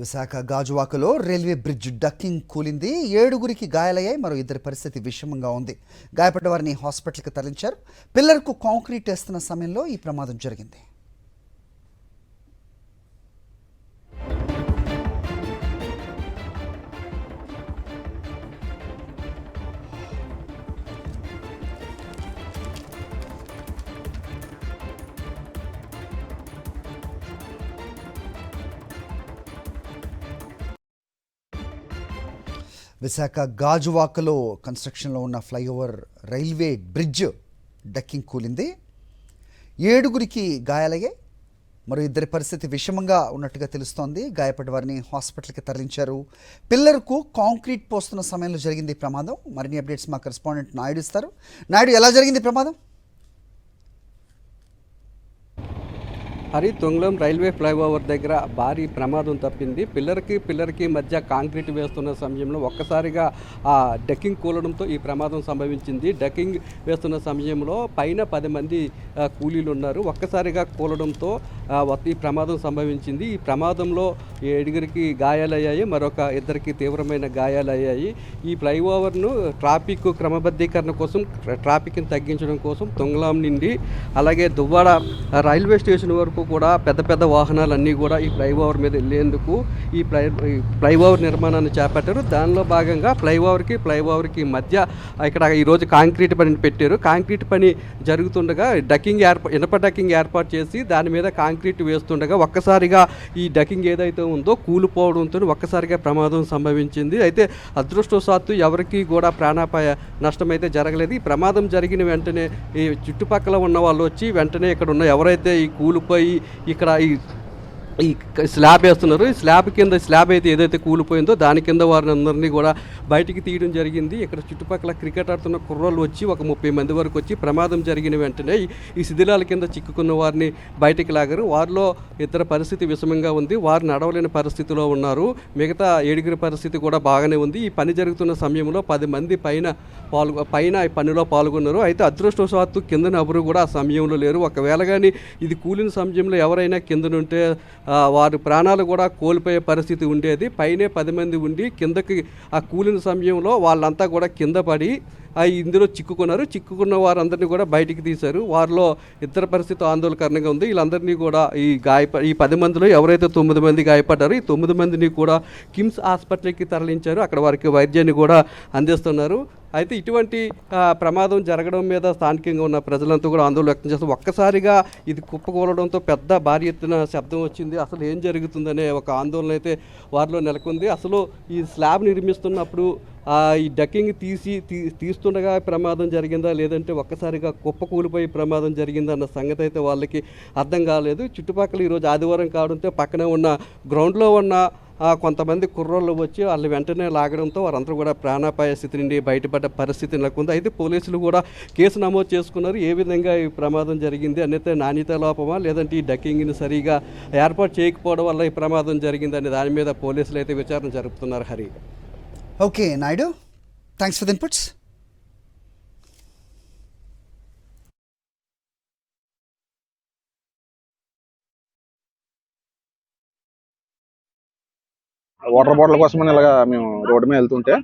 విశాఖ గాజువాకలో railway bridge decking కూలింది. 7గురికి గాయాలయ్యాయి. మరో 2 పరిస్థితి విషమంగా ఉంది. గాయపడ్డ వారిని హాస్పిటల్కి తరలించారు. పిల్లర్కు కాంక్రీట్ వేస్తున్న సమయంలో ఈ ప్రమాదం జరిగింది. విశాఖ గాజువాకలో కన్స్ట్రక్షన్లో ఉన్న ఫ్లైఓవర్ రైల్వే బ్రిడ్జ్ డక్కింగ్ కూలింది. 7గురికి గాయాలయ్యాయి. మరో 2 పరిస్థితి విషమంగా ఉన్నట్టుగా తెలుస్తోంది. గాయపడ్డ వారిని హాస్పిటల్కి తరలించారు. పిల్లర్కు కాంక్రీట్ పోస్తున్న సమయంలో జరిగింది ఈ ప్రమాదం. మరిన్ని అప్డేట్స్ మా కరెస్పాండెంట్ నాయుడు ఇస్తారు. నాయుడు, ఎలా జరిగింది ప్రమాదం? తుంగలం రైల్వే ఫ్లైఓవర్ దగ్గర భారీ ప్రమాదం తప్పింది. పిల్లర్కి మధ్య కాంక్రీట్ వేస్తున్న సమయంలో ఒక్కసారిగా ఆ డెక్కింగ్ కూలడంతో ఈ ప్రమాదం సంభవించింది. డెక్కింగ్ వేస్తున్న సమయంలో పైన 10 మంది కూలీలు ఉన్నారు. ఒక్కసారిగా కూలడంతో ఈ ప్రమాదం సంభవించింది. ఈ ప్రమాదంలో 7గురికి గాయాలయ్యాయి, మరొక 2కి తీవ్రమైన గాయాలయ్యాయి. ఈ ఫ్లైఓవర్ను ట్రాఫిక్ క్రమబద్ధీకరణ కోసం, ట్రాఫిక్ని తగ్గించడం కోసం తుంగలం నుండి అలాగే దువ్వాడ రైల్వే స్టేషన్ వరకు కూడా పెద్ద వాహనాలన్నీ కూడా ఈ ఫ్లైఓవర్ మీద వెళ్ళేందుకు ఈ ఫ్లైఓవర్ నిర్మాణాన్ని చేపట్టారు. దానిలో భాగంగా ఫ్లైఓవర్కి మధ్య ఇక్కడ ఈరోజు కాంక్రీట్ పని పెట్టారు. కాంక్రీట్ పని జరుగుతుండగా ఇనప డక్కింగ్ ఏర్పాటు చేసి దాని మీద కాంక్రీట్ వేస్తుండగా ఒక్కసారిగా ఈ డక్కింగ్ ఏదైతే ఉందో కూలిపోవడంతో ఒక్కసారిగా ప్రమాదం సంభవించింది. అయితే అదృష్టవశాత్తు ఎవరికి కూడా ప్రాణాపాయ నష్టం అయితే జరగలేదు. ఈ ప్రమాదం జరిగిన వెంటనే ఈ చుట్టుపక్కల ఉన్న వాళ్ళు వచ్చి వెంటనే ఇక్కడ ఉన్న ఎవరైతే ఈ కూలిపోయి ఇక్కడ ఈ స్లాబ్ వేస్తున్నారు, ఈ స్లాబ్ అయితే ఏదైతే కూలిపోయిందో దాని కింద వారిని అందరినీ కూడా బయటికి తీయడం జరిగింది. ఇక్కడ చుట్టుపక్కల క్రికెట్ ఆడుతున్న కుర్రోళ్ళు వచ్చి ఒక 30 మంది వరకు వచ్చి ప్రమాదం జరిగిన వెంటనే ఈ శిథిలాల కింద చిక్కుకున్న వారిని బయటికి లాగారు. వారిలో 2 పరిస్థితి విషమంగా ఉంది. వారు నడవలేని పరిస్థితిలో ఉన్నారు. మిగతా 7గురి పరిస్థితి కూడా బాగానే ఉంది. ఈ పని జరుగుతున్న సమయంలో 10 మంది పైన ఈ పనిలో పాల్గొన్నారు. అయితే అదృష్టవశాత్తు కిందన ఎవరు కూడా ఆ సమయంలో లేరు. ఒకవేళ కానీ ఇది కూలిన సమయంలో ఎవరైనా కిందనుంటే వారి ప్రాణాలు కూడా కోల్పోయే పరిస్థితి ఉండేది. పైనే 10 మంది ఉండి కిందకి ఆ కూలిన సమయంలో వాళ్ళంతా కూడా కింద పడి ఇందులో చిక్కుకున్న వారందరినీ కూడా బయటికి తీశారు. వారిలో 2 పరిస్థితి ఆందోళనకరంగా ఉంది. వీళ్ళందరినీ కూడా ఈ 10 మందిలో ఎవరైతే 9 మంది గాయపడ్డారో ఈ 9 మందిని కూడా కిమ్స్ హాస్పిటల్కి తరలించారు. అక్కడ వారికి వైద్యాన్ని కూడా అందిస్తున్నారు. అయితే ఇటువంటి ప్రమాదం జరగడం మీద స్థానికంగా ఉన్న ప్రజలంతా కూడా ఆందోళన వ్యక్తం చేస్తారు. ఒక్కసారిగా ఇది కుప్పకూలడంతో భారీ ఎత్తున శబ్దం వచ్చింది. అసలు ఏం జరుగుతుందనే ఒక ఆందోళన అయితే వారిలో నెలకొంది. అసలు ఈ స్లాబ్ నిర్మిస్తున్నప్పుడు ఈ డక్కింగ్ తీస్తుండగా ప్రమాదం జరిగిందా, లేదంటే ఒక్కసారిగా కుప్పకూలిపోయి ప్రమాదం జరిగిందా అన్న సంగతి అయితే వాళ్ళకి అర్థం కాలేదు. చుట్టుపక్కల ఈరోజు ఆదివారం కావడంతో పక్కనే ఉన్న గ్రౌండ్లో ఉన్న కొంతమంది కుర్రోళ్ళు వచ్చి వాళ్ళు వెంటనే లాగడంతో వారందరూ కూడా ప్రాణాపాయ స్థితి నుండి బయటపడ్డ పరిస్థితి నెలకొంది. అయితే పోలీసులు కూడా కేసు నమోదు చేసుకున్నారు. ఏ విధంగా ఈ ప్రమాదం జరిగింది అనేది నాణ్యత లోపమా, లేదంటే ఈ డక్కింగ్ని సరిగా ఏర్పాటు చేయకపోవడం వల్ల ఈ ప్రమాదం జరిగింది అనే దాని మీద పోలీసులు అయితే విచారణ జరుపుతున్నారు. Hari. Okay Naidu, thanks for the inputs. Water bottle కోసమని ఇలాగా మేము రోడ్డు మీద వెళ్తుంటే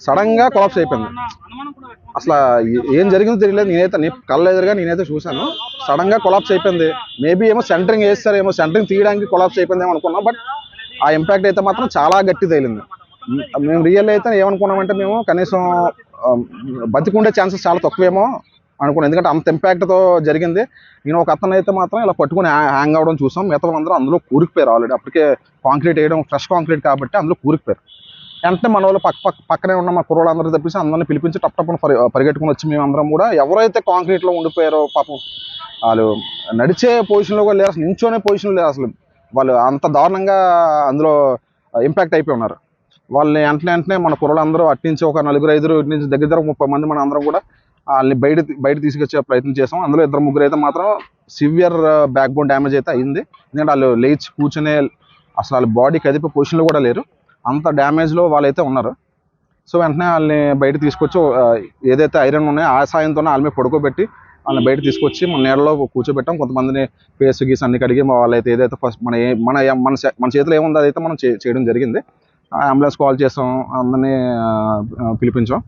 సడన్ గా కొలాప్స్ అయిపోయింది. అసలు ఏం జరిగిందో తెలియలేదు. నేనైతే కళ్ళ ఎదురుగా నేనైతే చూశాను. సడన్ గా కొలాప్స్ అయిపోయింది. మేబీ ఏమో సెంటరింగ్ వేస్తారేమో, సెంటరింగ్ తీయడానికి కొలాప్స్ అయిపోయిందేమో అనుకున్నాం. బట్ ఆ ఇంపాక్ట్ అయితే మాత్రం చాలా గట్టి తగిలింది. మేము రియల్ అయితే ఏమనుకున్నామంటే మేము కనీసం బతికుండే ఛాన్సెస్ చాలా తక్కువేమో అనుకున్నాం. ఎందుకంటే అంత ఇంపాక్ట్తో జరిగింది. నేను ఒక అతను అయితే మాత్రం ఇలా పట్టుకుని హ్యాంగ్ అవ్వడం చూసాం. మిగతా అందరూ అందులో కూరుకుపోయారు. ఆల్రెడీ అప్పటికే కాంక్రీట్ వేయడం ఫ్రెష్ కాంక్రీట్ కాబట్టి అందులో కూరుకుపోయారు. వెంటనే మన వాళ్ళు పక్కనే ఉన్న మా కుర్రోళ్ళందరూ తప్పించి అందరిని పిలిపించి టప్టప్పును పరిగెట్టుకుని వచ్చి మేమందరం కూడా ఎవరైతే కాంక్రీట్లో ఉండిపోయారో పాపం వాళ్ళు నడిచే పొజిషన్లో కూడా లేరు, అసలు నించోనే పొజిషన్లో లేరు. అసలు వాళ్ళు అంత దారుణంగా అందులో ఇంపాక్ట్ అయిపోయి ఉన్నారు. వాళ్ళని వెంటనే మన కుర్రోళ్ళందరూ అట్నుంచి ఒక 4-5 నుంచి దగ్గర 30 మంది మన అందరం కూడా వాళ్ళని బయట తీసుకొచ్చే ప్రయత్నం చేసాం. అందులో 2-3 అయితే మాత్రం సివియర్ బ్యాక్ బోన్ డ్యామేజ్ అయితే అయింది. ఎందుకంటే వాళ్ళు లేచి కూర్చునే అసలు వాళ్ళ బాడీ కదిపే పొజిషన్లో కూడా లేరు. అంత డ్యామేజ్లో వాళ్ళైతే ఉన్నారు. సో వెంటనే వాళ్ళని బయట తీసుకొచ్చి ఏదైతే ఐరన్ ఉన్నాయో ఆ సాయంతోనే వాళ్ళ మీద పడుకోబెట్టి వాళ్ళని బయట తీసుకొచ్చి మన నీడలో కూర్చోబెట్టాం. కొంతమందిని ఫేస్ గీస్ అన్ని కడిగి వాళ్ళైతే ఏదైతే ఫస్ట్ మన చేతిలో ఏముందో అదైతే మనం చేయడం జరిగింది. అంబులెన్స్ కాల్ చేసాం, అందరినీ పిలిపించాం.